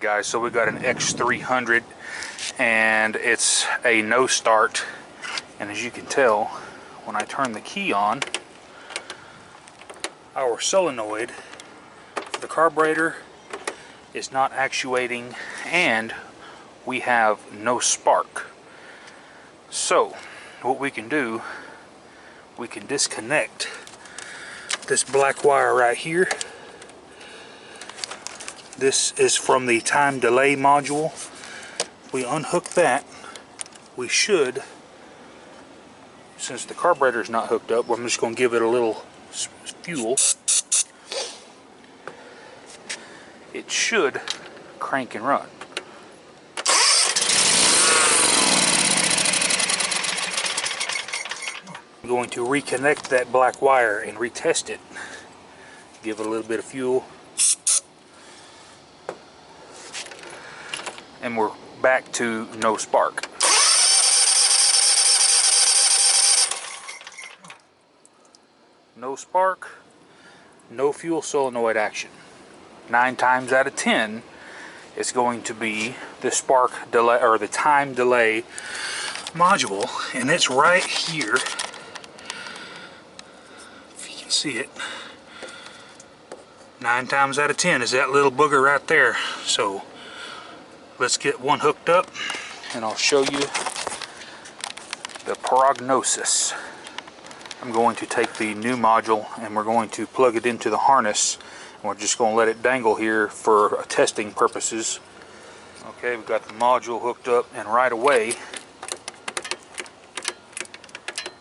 guys, so we got an X300 and it's a no start, and as you can tell when I turn the key on, our solenoid for the carburetor is not actuating and we have no spark. So what we can do, we can disconnect this black wire right here. This is from the time delay module. If we unhook that, we should, since the carburetor is not hooked up, I'm just going to give it a little fuel. It should crank and run. I'm going to reconnect that black wire and retest it. Give it a little bit of fuel. And we're back to no spark. No spark, no fuel solenoid action. 9 times out of 10, it's going to be the spark delay or the time delay module, and it's right here. If you can see it, 9 times out of 10 is that little booger right there. So let's get one hooked up and I'll show you the prognosis. I'm going to take the new module and we're going to plug it into the harness, and we're just going to let it dangle here for testing purposes. Okay, we've got the module hooked up, and right away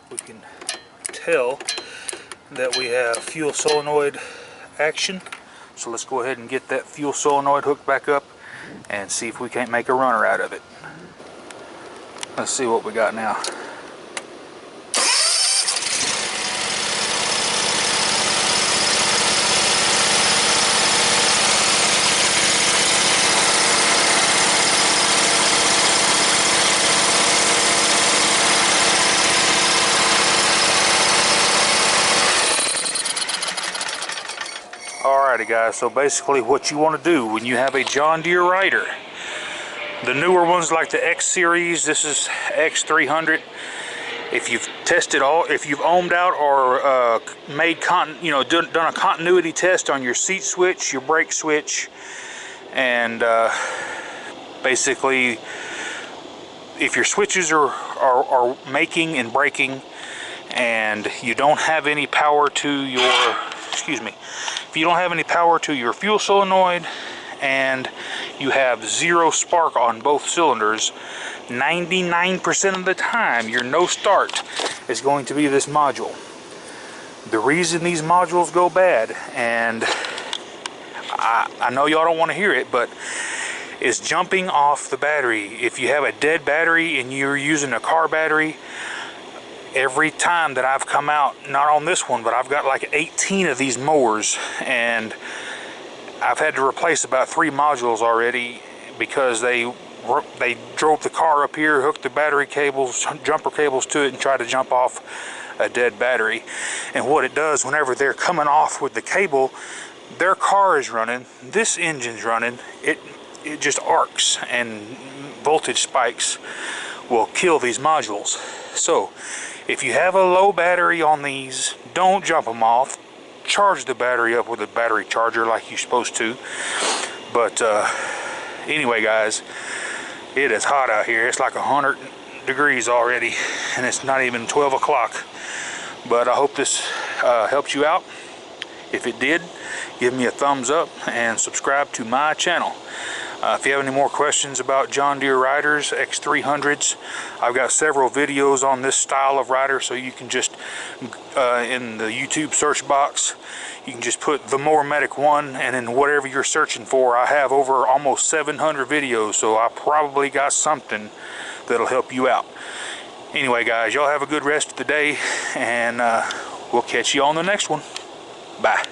we can tell that we have fuel solenoid action. So let's go ahead and get that fuel solenoid hooked back up and see if we can't make a runner out of it. Let's see what we got now. Alrighty guys, so basically what you want to do when you have a John Deere rider, the newer ones like the X series, this is X300. If you've tested all, if you've ohmed out or made done a continuity test on your seat switch, your brake switch, and basically if your switches are making and breaking and you don't have any power to your, if you don't have any power to your fuel solenoid and you have 0 spark on both cylinders, 99% of the time your no start is going to be this module. The reason these modules go bad, and I know y'all don't want to hear it, but is jumping off the battery. If you have a dead battery and you're using a car battery, every time that I've come out, not on this one, but I've got like 18 of these mowers, and I've had to replace about 3 modules already because they drove the car up here, hooked the battery cables, jumper cables to it, and tried to jump off a dead battery. And what it does, whenever they're coming off with the cable, their car is running, this engine's running, it just arcs, and voltage spikes will kill these modules. So if you have a low battery on these, don't jump them off. Charge the battery up with a battery charger like you're supposed to. But anyway guys, it is hot out here. It's like 100 degrees already, and it's not even 12 o'clock. But I hope this helps you out. If it did, give me a thumbs up and subscribe to my channel. If you have any more questions about John Deere riders, X300s, I've got several videos on this style of rider, so you can just, in the YouTube search box, you can just put the Mower Medic 1, and then whatever you're searching for, I have over almost 700 videos, so I probably got something that'll help you out. Anyway guys, y'all have a good rest of the day, and we'll catch you on the next one. Bye.